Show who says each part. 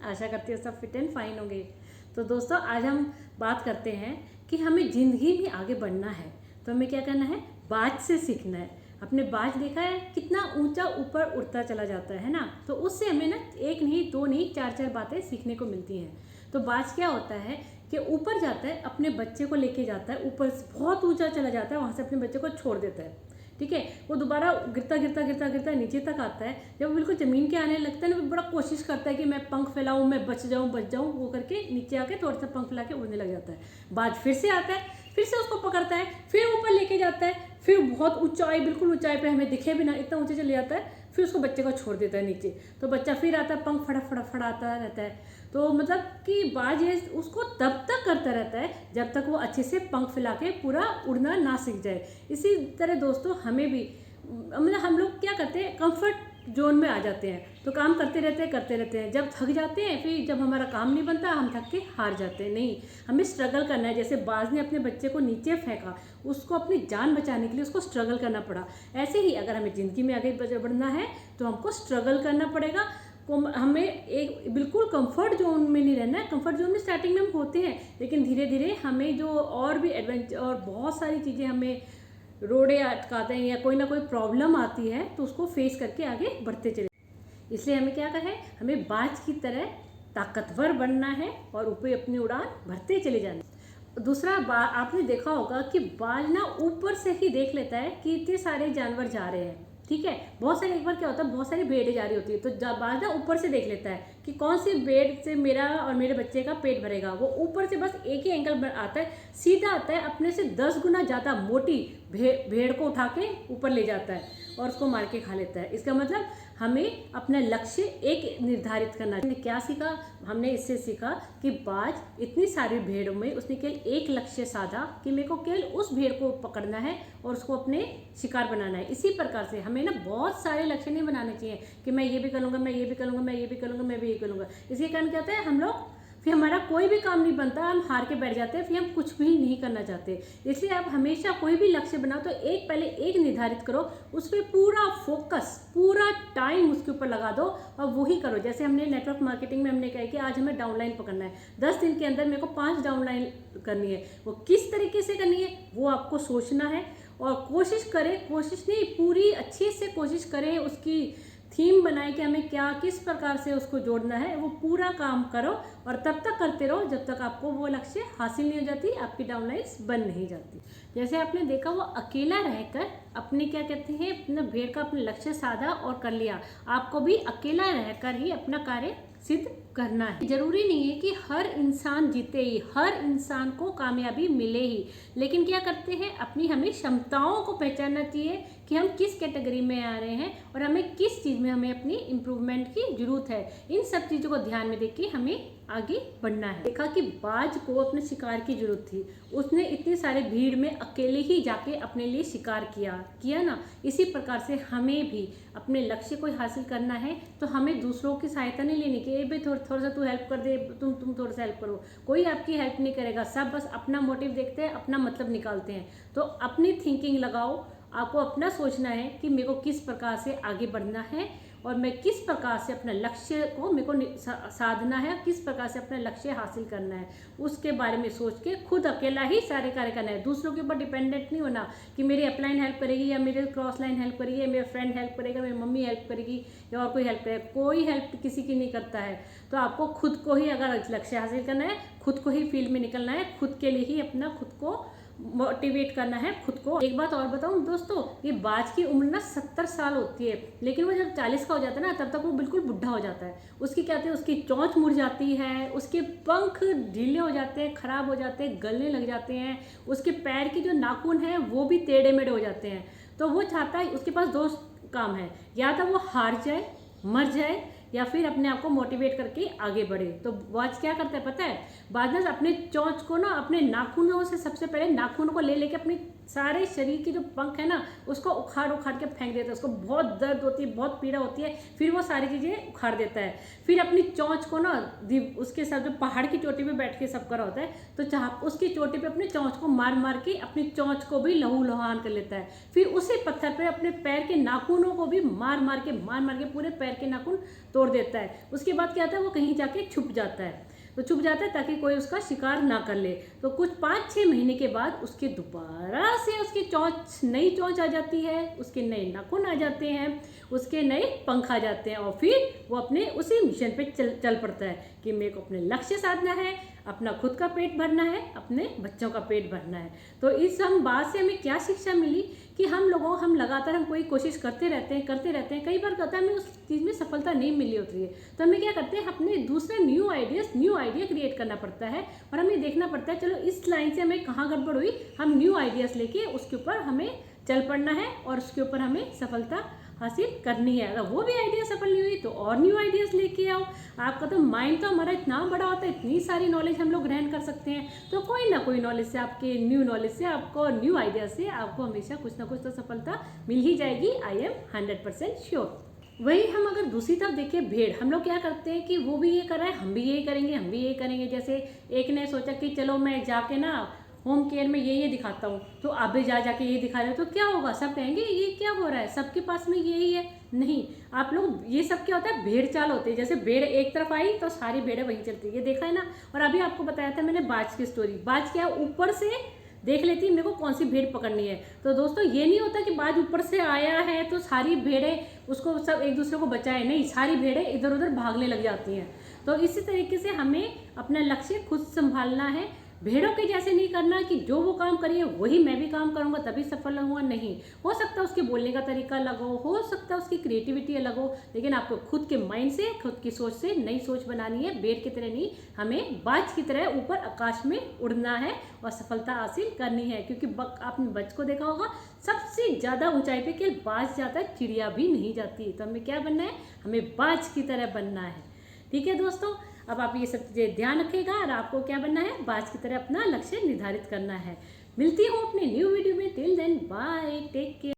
Speaker 1: आशा करती हूँ सब फिट एंड फाइन होंगे। तो दोस्तों आज हम बात करते हैं कि हमें ज़िंदगी में आगे बढ़ना है तो हमें क्या करना है, बाज से सीखना है। अपने बाज देखा है कितना ऊंचा ऊपर उड़ता चला जाता है ना, तो उससे हमें ना एक नहीं दो नहीं चार चार बातें सीखने को मिलती हैं। तो बाज क्या होता है कि ऊपर जाता है, अपने बच्चे को लेके जाता है, ऊपर बहुत ऊंचा चला जाता है, वहाँ से अपने बच्चे को छोड़ देता है। ठीक है, वो दोबारा गिरता गिरता गिरता गिरता नीचे तक आता है। जब वो बिल्कुल ज़मीन के आने लगता है ना, वो बड़ा कोशिश करता है कि मैं पंख फैलाऊं, मैं बच जाऊं, वो करके नीचे आके थोड़ा सा पंख फैला के उड़ने लग जाता है। बाज फिर से आता है, फिर से उसको पकड़ता है, फिर ऊपर लेके जाता है, फिर बहुत ऊंचाई, बिल्कुल ऊंचाई पे हमें दिखे भी ना इतना ऊंचे चले जाता है, फिर उसको बच्चे को छोड़ देता है नीचे। तो बच्चा फिर आता है, पंख फड़ाता रहता है। तो मतलब कि बाज ये उसको तब तक करता रहता है जब तक वो अच्छे से पंख फैला के पूरा उड़ना ना सीख जाए। इसी तरह दोस्तों हमें भी मतलब हम लोग क्या करते हैं, कंफर्ट जोन में आ जाते हैं, तो काम करते रहते हैं, जब थक जाते हैं, फिर जब हमारा काम नहीं बनता हम थक के हार जाते हैं। नहीं, हमें स्ट्रगल करना है। जैसे बाज ने अपने बच्चे को नीचे फेंका, उसको अपनी जान बचाने के लिए उसको स्ट्रगल करना पड़ा। ऐसे ही अगर हमें ज़िंदगी में आगे बढ़ना है तो हमको स्ट्रगल करना पड़ेगा। हमें एक बिल्कुल कंफर्ट जोन में नहीं रहना है। कंफर्ट जोन में स्टार्टिंग में हम होते हैं, लेकिन धीरे धीरे हमें जो और भी एडवेंचर और बहुत सारी चीज़ें हमें रोड़े अटकाते हैं या कोई ना कोई प्रॉब्लम आती है तो उसको फेस करके आगे बढ़ते चले। इसलिए हमें क्या करना है, हमें बाज की तरह ताकतवर बनना है और ऊपर अपनी उड़ान भरते चले जाना। दूसरा आपने देखा होगा कि बाज ना ऊपर से ही देख लेता है कि इतने सारे जानवर जा रहे हैं। ठीक है, बहुत सारे एक बार क्या होता है, बहुत सारी भेड़ें जा रही होती है, तो बाज ना ऊपर से देख लेता है कि कौन सी भेड़ से मेरा और मेरे बच्चे का पेट भरेगा। वो ऊपर से बस एक ही एंगल आता है, सीधा आता है, अपने से 10 गुना ज़्यादा मोटी भेड़ को उठा के ऊपर ले जाता है और उसको मार के खा लेता है। इसका मतलब हमें अपना लक्ष्य एक निर्धारित करना है। हमने क्या सीखा, हमने इससे सीखा कि बाज इतनी सारी भेड़ों में उसने केवल एक लक्ष्य साधा कि मेरे को केवल उस भेड़ को पकड़ना है और उसको अपने शिकार बनाना है। इसी प्रकार से हमें ना बहुत सारे लक्ष्य नहीं बनाने चाहिए कि मैं ये भी करूँगा, मैं ये भी करूँगा, मैं ये भी करूँगा, मैं भी ये करूँगा। इसके कारण क्या होता है, हम लोग फिर हमारा कोई भी काम नहीं बनता, हम हार के बैठ जाते हैं, फिर हम कुछ भी नहीं करना चाहते। इसलिए आप हमेशा कोई भी लक्ष्य बनाओ तो पहले एक निर्धारित करो, उस पर पूरा फोकस, पूरा टाइम उसके ऊपर लगा दो और वही करो। जैसे हमने नेटवर्क मार्केटिंग में हमने कहा कि आज हमें डाउनलाइन पकड़ना है, 10 दिन के अंदर मेरे को 5 डाउनलाइन करनी है। वो किस तरीके से करनी है वो आपको सोचना है और कोशिश करें, कोशिश नहीं पूरी अच्छे से कोशिश करें, उसकी थीम बनाए कि हमें क्या किस प्रकार से उसको जोड़ना है, वो पूरा काम करो और तब तक करते रहो जब तक आपको वो लक्ष्य हासिल नहीं हो जाती, आपकी डाउनलाइंस बन नहीं जाती। जैसे आपने देखा वो अकेला रहकर अपने क्या कहते हैं, अपना भेड़ का अपना लक्ष्य साधा और कर लिया। आपको भी अकेला रहकर ही अपना कार्य सिद्ध करना है। जरूरी नहीं है कि हर इंसान जीते ही, हर इंसान को कामयाबी मिले ही, लेकिन क्या करते हैं, अपनी हमें क्षमताओं को पहचानना चाहिए कि हम किस कैटेगरी में आ रहे हैं और हमें किस चीज़ में हमें अपनी इम्प्रूवमेंट की जरूरत है। इन सब चीज़ों को ध्यान में देके हमें आगे बढ़ना है। देखा कि बाज को अपने शिकार की जरूरत थी, उसने इतने सारे भीड़ में अकेले ही जाके अपने लिए शिकार किया ना। इसी प्रकार से हमें भी अपने लक्ष्य को हासिल करना है तो हमें दूसरों की सहायता नहीं लेनी कि भाई थोड़ा सा तू हेल्प कर दे, तुम थोड़ा सा हेल्प करो। कोई आपकी हेल्प नहीं करेगा, सब बस अपना मोटिव देखते हैं, अपना मतलब निकालते हैं। तो अपनी थिंकिंग लगाओ, आपको अपना सोचना है कि मेरे को किस प्रकार से आगे बढ़ना है और मैं किस प्रकार से अपना लक्ष्य को मेरे को साधना है, किस प्रकार से अपना लक्ष्य हासिल करना है, उसके बारे में सोच के खुद अकेला ही सारे कार्य करना है। दूसरों के ऊपर डिपेंडेंट नहीं होना कि मेरी अपलाइन हेल्प करेगी या मेरे क्रॉस लाइन हेल्प करेगी या मेरा फ्रेंड हेल्प करेगा, मेरी मम्मी हेल्प करेगी या और कोई हेल्प करेगा। कोई हेल्प किसी की नहीं करता है। तो आपको खुद को ही अगर लक्ष्य हासिल करना है, खुद को ही फील्ड में निकलना है, खुद के लिए ही अपना खुद को मोटिवेट करना है खुद को। एक बात और बताऊं दोस्तों, ये बाज की उम्र ना 70 साल होती है, लेकिन वो जब 40 का हो जाता है ना तब तक वो बिल्कुल बुढ़ा हो जाता है। उसकी क्या कहते हैं, उसकी चोंच मुड़ जाती है, उसके पंख ढीले हो जाते हैं, खराब हो जाते हैं, गलने लग जाते हैं, उसके पैर की जो नाखून है वो भी टेढ़े मेढ़े हो जाते हैं। तो वो चाहता है, उसके पास 2 काम है, या तो वो हार जाए, मर जाए, या फिर अपने आप को मोटिवेट करके आगे बढ़े। तो बाज क्या करता है पता है, बाज अपने चोंच को ना अपने नाखूनों से सबसे पहले नाखूनों को ले लेके अपनी सारे शरीर की जो पंख है ना उसको उखाड़ उखाड़ के फेंक देता है, उसको बहुत दर्द होती है, बहुत पीड़ा होती है, फिर वो सारी चीज़ें उखाड़ देता है। फिर अपनी चोंच को ना उसके साथ जो पहाड़ की चोटी पे बैठ के सब करा होता है, तो चाह उसकी चोटी पे अपनी चोंच को मार मार के अपनी चोंच को भी लहू लुहान कर लेता है। फिर उसी पत्थर पे अपने पैर के नाखूनों को भी मार मार के पूरे पैर के नाखून तोड़ देता है। उसके बाद क्या होता है, वो कहीं जाके छुप जाता है, तो छुप जाता है ताकि कोई उसका शिकार ना कर ले। तो कुछ 5-6 महीने के बाद उसके दोबारा से उसकी चोंच नई चोंच आ जाती है, उसके नए नाखून आ जाते हैं, उसके नए पंख आ जाते हैं, और फिर वो अपने उसी मिशन पे चल पड़ता है कि मेरे को अपने लक्ष्य साधना है, अपना खुद का पेट भरना है, अपने बच्चों का पेट भरना है। तो इस हम बात से हमें क्या शिक्षा मिली कि हम लगातार हम कोई कोशिश करते रहते हैं, कई बार कहता है हमें उस चीज़ में सफलता नहीं मिली होती है, तो हमें क्या करते हैं, अपने दूसरे न्यू आइडिया क्रिएट करना पड़ता है, और हमें देखना पड़ता है चलो इस लाइन से हमें कहाँ गड़बड़ हुई, हम न्यू आइडियाज़ लेके उसके ऊपर हमें चल पड़ना है और उसके ऊपर हमें सफलता हासिल करनी है। अगर वो भी आइडिया सफल नहीं हुई तो और न्यू आइडियाज़ लेके आओ। आपका तो माइंड तो हमारा इतना बड़ा होता है, इतनी सारी नॉलेज हम लोग ग्रहण कर सकते हैं, तो कोई ना कोई नॉलेज से, आपके न्यू नॉलेज से, आपको न्यू आइडिया से आपको हमेशा कुछ ना कुछ तो सफलता मिल ही जाएगी। I am 100% sure. वही हम अगर दूसरी तरफ देखें भेड़, हम लोग क्या करते हैं कि वो भी ये कर रहा है, हम भी यही करेंगे। जैसे एक ने सोचा कि चलो मैं जाके ना होम केयर में ये दिखाता हूँ, तो आप भी जाके ये दिखा रहे हो, तो क्या होगा, सब कहेंगे ये क्या हो रहा है, सबके पास में यही है। नहीं, आप लोग ये सब क्या होता है, भेड़ चाल होती है। जैसे भेड़ एक तरफ आई तो सारी भेड़ें वहीं चलती है, ये देखा है ना। और अभी आपको बताया था मैंने बाज की स्टोरी, बाज क्या ऊपर से देख लेती है मेरे को कौन सी भेड़ पकड़नी है। तो दोस्तों ये नहीं होता कि बाज ऊपर से आया है तो सारी भेड़ें उसको सब एक दूसरे को बचाए, नहीं, सारी भेड़ें इधर उधर भागने लग जाती हैं। तो इसी तरीके से हमें अपना लक्ष्य खुद संभालना है, भेड़ों के जैसे नहीं करना कि जो वो काम करिए वही मैं भी काम करूंगा तभी सफल होऊंगा। नहीं, हो सकता है उसके बोलने का तरीका अलग हो सकता है उसकी क्रिएटिविटी अलग हो, लेकिन आपको खुद के माइंड से, खुद की सोच से नई सोच बनानी है। भेड़ की तरह नहीं, हमें बाज की तरह ऊपर आकाश में उड़ना है और सफलता हासिल करनी है। क्योंकि आपने बच को देखा होगा, सबसे ज़्यादा ऊंचाई पे केवल बाज जाता है, चिड़िया भी नहीं जाती। तो हमें क्या बनना है, हमें बाज की तरह बनना है। ठीक है दोस्तों, अब आप ये सब चीज़ें ध्यान रखिएगा और आपको क्या बनना है, बाज की तरह अपना लक्ष्य निर्धारित करना है। मिलती हूँ अपने न्यू वीडियो में, till then bye, take care.